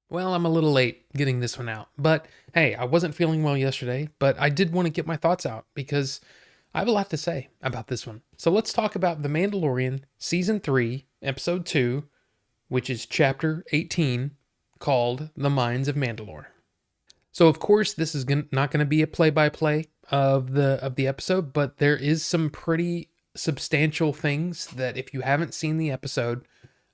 Well, I'm a little late getting this one out, but hey, I wasn't feeling well yesterday, but I did want to get my thoughts out because I have a lot to say about this one. So let's talk about The Mandalorian, Season 3, Episode 2, which is Chapter 18, called The Mines of Mandalore. So, of course, this is not going to be a play-by-play of the episode, but there is some pretty substantial things that if you haven't seen the episode,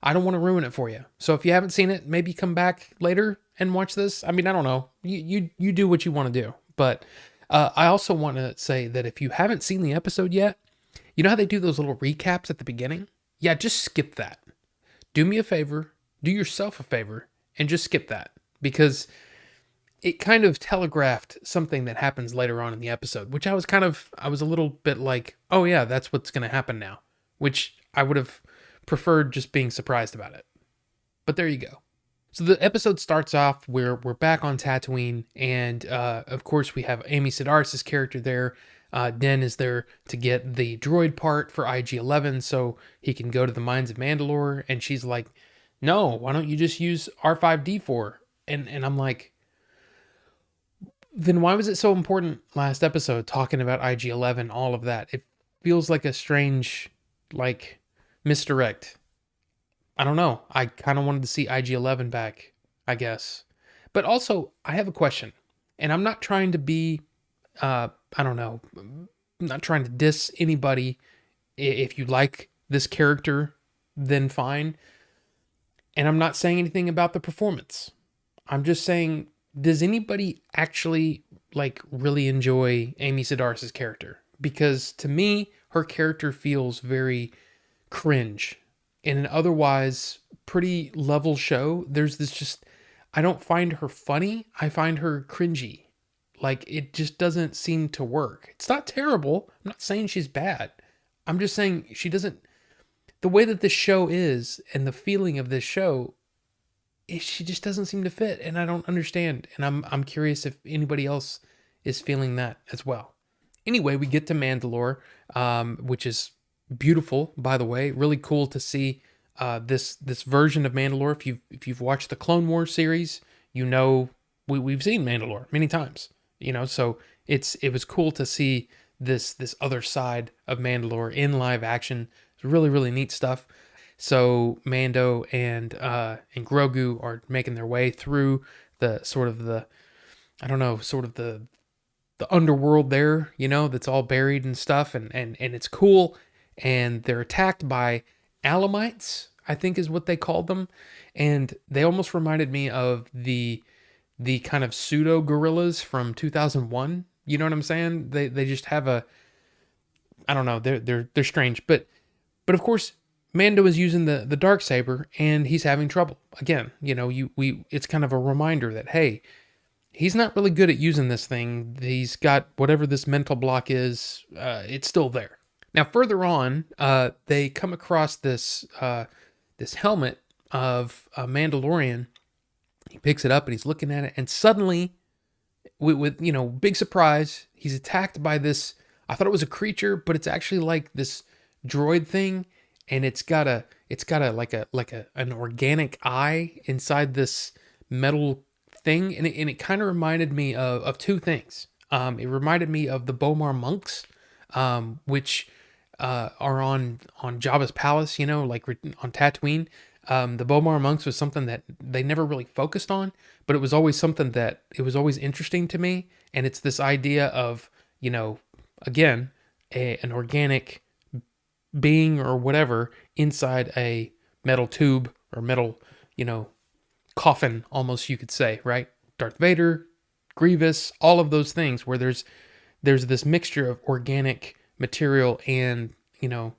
I don't want to ruin it for you. So if you haven't seen it, maybe come back later and watch this. I mean, I don't know. You do what you want to do, but I also want to say that if you haven't seen the episode yet, you know how they do those little recaps at the beginning? Yeah, just skip that. Do me a favor, do yourself a favor, and just skip that because it kind of telegraphed something that happens later on in the episode, which I was a little bit like, oh yeah, that's what's going to happen now, which I would have preferred just being surprised about it. But there you go. So the episode starts off where we're back on Tatooine, and of course we have Amy Sedaris' character there. Den is there to get the droid part for IG-11 so he can go to the Mines of Mandalore, and she's like, no, why don't you just use R5D4? And I'm like, then why was it so important last episode talking about IG-11, all of that? It feels like a strange, like, misdirect. I don't know. I kind of wanted to see IG-11 back, I guess. But also, I have a question. And I'm not trying to be, I don't know, I'm not trying to diss anybody. If you like this character, then fine. And I'm not saying anything about the performance. I'm just saying, does anybody actually like really enjoy Amy Sedaris' character? Because to me, her character feels very cringe. In an otherwise pretty level show, there's this just, I don't find her funny. I find her cringy. Like it just doesn't seem to work. It's not terrible. I'm not saying she's bad. I'm just saying she doesn't, the way that this show is and the feeling of this show, she just doesn't seem to fit, and I don't understand. And I'm curious if anybody else is feeling that as well. Anyway, we get to Mandalore, which is beautiful, by the way. Really cool to see this version of Mandalore. If you've watched the Clone Wars series, you know we've seen Mandalore many times. You know, so it was cool to see this other side of Mandalore in live action. It's really neat stuff. So Mando and Grogu are making their way through the sort of the, I don't know, sort of the underworld there, you know, that's all buried and stuff, and it's cool. And they're attacked by Alamites, I think is what they called them, and they almost reminded me of the kind of pseudo gorillas from 2001. You know what I'm saying? They just have a, I don't know, they're strange, but of course Mando is using the dark saber and he's having trouble again. You know, it's kind of a reminder that hey, he's not really good at using this thing. He's got whatever this mental block is. It's still there. Now further on, they come across this helmet of a Mandalorian. He picks it up and he's looking at it, and suddenly, with you know, big surprise, he's attacked by this. I thought it was a creature, but it's actually like this droid thing, and it's got a like a an organic eye inside this metal thing, and it kind of reminded me of two things. It reminded me of the Bomar monks, which are on Jabba's palace, you know, like on Tatooine. The Bomar monks was something that they never really focused on, but it was always something that it was always interesting to me. And it's this idea of, you know, again, an organic being or whatever inside a metal tube or metal, you know, coffin, almost you could say, right? Darth Vader, Grievous, all of those things where there's this mixture of organic material and, you know,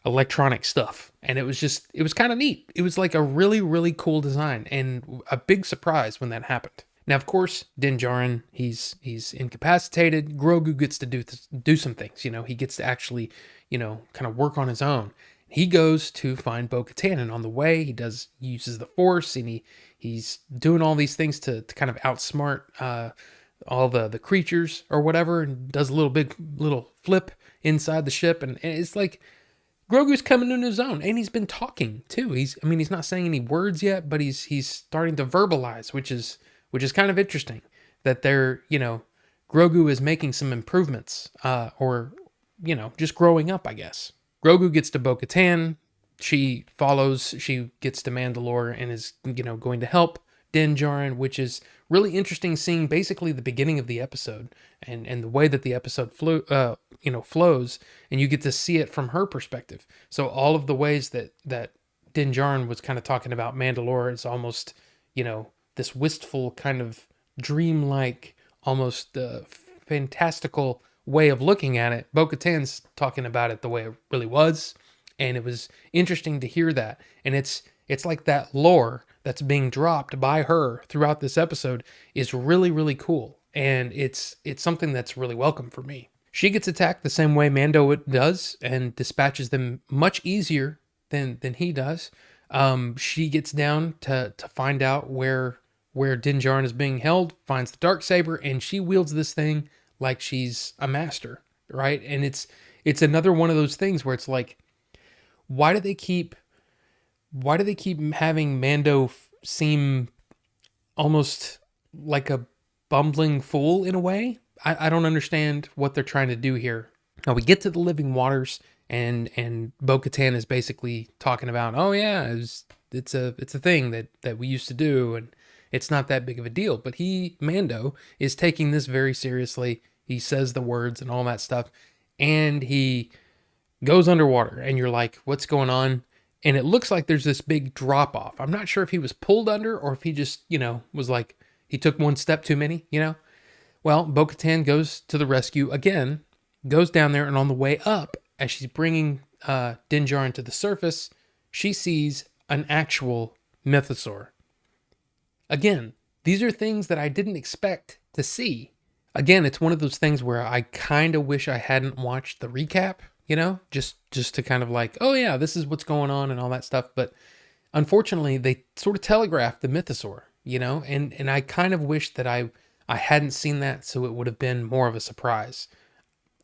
electronic stuff. And it was kind of neat. It was like a really cool design and a big surprise when that happened. Now, of course, Din Djarin, he's incapacitated. Grogu gets to do some things. You know, he gets to actually, you know, kind of work on his own. He goes to find Bo-Katan, and on the way, uses the Force, and he's doing all these things to kind of outsmart all the creatures or whatever, and does a little flip inside the ship, and it's like Grogu's coming into his own, and he's been talking too. He's not saying any words yet, but he's starting to verbalize, which is kind of interesting that Grogu is making some improvements, or just growing up, I guess. Grogu gets to Bo-Katan. She follows. She gets to Mandalore and is going to help Din Djarin, which is really interesting. Seeing basically the beginning of the episode and the way that the episode flows, and you get to see it from her perspective. So all of the ways that Din Djarin was kind of talking about Mandalore is almost this wistful kind of dreamlike, almost fantastical way of looking at it. Bo-Katan's talking about it the way it really was, and it was interesting to hear that. And it's like that lore that's being dropped by her throughout this episode is really, really cool, and it's something that's really welcome for me. She gets attacked the same way Mando does and dispatches them much easier than he does. She gets down to find out where Din Djarin is being held, finds the Darksaber, and she wields this thing like she's a master, right? And it's another one of those things where it's like, why do they keep having Mando seem almost like a bumbling fool in a way? I don't understand what they're trying to do here. Now we get to the living waters, and Bo-Katan is basically talking about, oh yeah, it's a thing that we used to do, and it's not that big of a deal. But Mando is taking this very seriously. He says the words and all that stuff, and he goes underwater, and you're like, what's going on? And it looks like there's this big drop off. I'm not sure if he was pulled under or if he just, was like, he took one step too many, Well, Bo-Katan goes to the rescue again, goes down there, and on the way up, as she's bringing Din Djarin to the surface, she sees an actual mythosaur. Again, these are things that I didn't expect to see. Again, it's one of those things where I kind of wish I hadn't watched the recap, just to kind of like, oh yeah, this is what's going on and all that stuff. But unfortunately, they sort of telegraphed the mythosaur, and I kind of wish that I hadn't seen that, so it would have been more of a surprise.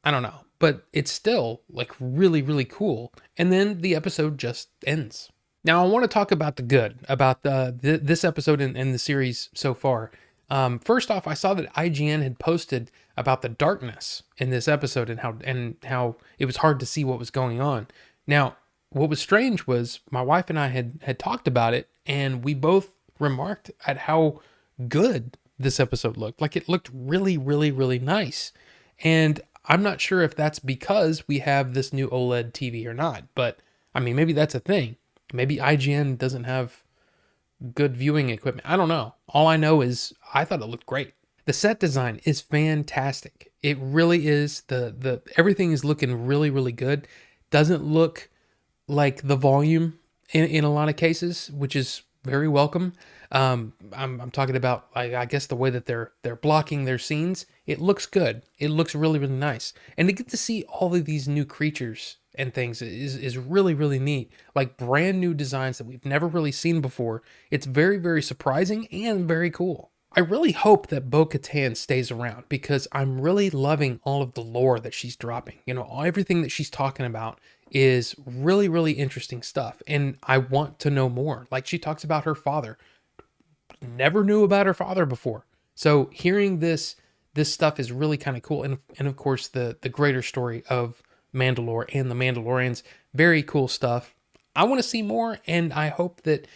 I don't know, but it's still like really, really cool. And then the episode just ends. Now I want to talk about the good about this episode and the series so far. First off, I saw that IGN had posted about the darkness in this episode and how it was hard to see what was going on. Now, what was strange was my wife and I had talked about it, and we both remarked at how good this episode looked. Like, it looked really, really, really nice. And I'm not sure if that's because we have this new OLED TV or not, but I mean, maybe that's a thing. Maybe IGN doesn't have good viewing equipment. I don't know. All I know is I thought it looked great. The set design is fantastic. It really is. The everything is looking really, really good. Doesn't look like the volume in a lot of cases, which is very welcome. I'm talking about, I guess, the way that they're blocking their scenes. It looks good. It looks really, really nice. And to get to see all of these new creatures and things is really, really neat. Like brand new designs that we've never really seen before. It's very, very surprising and very cool. I really hope that Bo-Katan stays around because I'm really loving all of the lore that she's dropping. Everything that she's talking about is really, really interesting stuff. And I want to know more. Like, she talks about her father. Never knew about her father before. So hearing this stuff is really kind of cool. And of course, the greater story of Mandalore and the Mandalorians. Very cool stuff. I want to see more, and I hope that,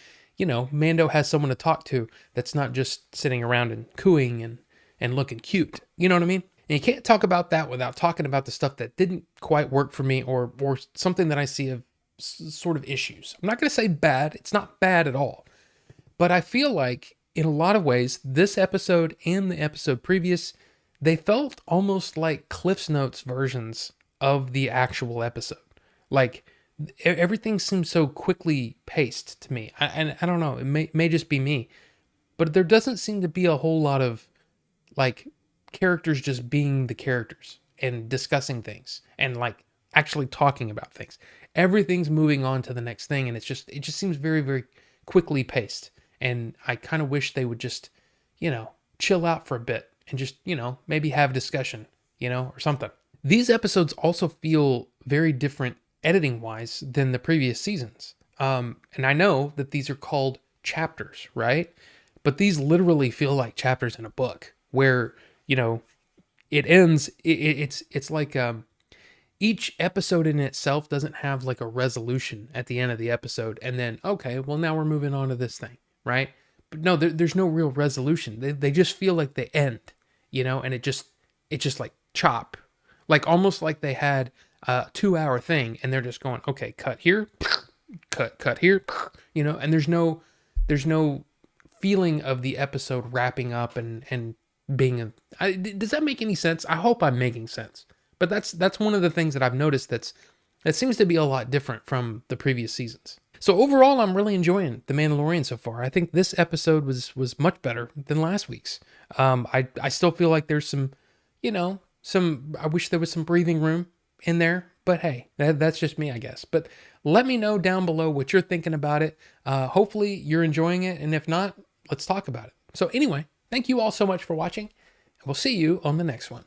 Mando has someone to talk to that's not just sitting around and cooing and looking cute. You know what I mean? And you can't talk about that without talking about the stuff that didn't quite work for me or something that I see of sort of issues. I'm not going to say bad. It's not bad at all. But I feel like, in a lot of ways, this episode and the episode previous, they felt almost like Cliff's Notes versions of the actual episode. Like, everything seems so quickly paced to me. And I don't know, it may just be me, but there doesn't seem to be a whole lot of like characters just being the characters and discussing things and like actually talking about things. Everything's moving on to the next thing, and it just seems very, very quickly paced. And I kind of wish they would just, chill out for a bit and just, maybe have discussion, or something. These episodes also feel very different editing wise than the previous seasons. And I know that these are called chapters, right? But these literally feel like chapters in a book where, you know, it ends. It's like each episode in itself doesn't have like a resolution at the end of the episode, and then okay, well now we're moving on to this thing, right? But no, there's no real resolution. They just feel like they end, and it just like chop, like almost like they had a 2 hour thing, and they're just going, okay, cut here, cut here, and there's no feeling of the episode wrapping up and being does that make any sense? I hope I'm making sense. But that's one of the things that I've noticed that seems to be a lot different from the previous seasons. So overall, I'm really enjoying The Mandalorian so far. I think this episode was much better than last week's. I still feel like there's some I wish there was some breathing room in there, but hey, that's just me, I guess. But let me know down below what you're thinking about it. Hopefully you're enjoying it, and if not, let's talk about it. So anyway, thank you all so much for watching, and we'll see you on the next one.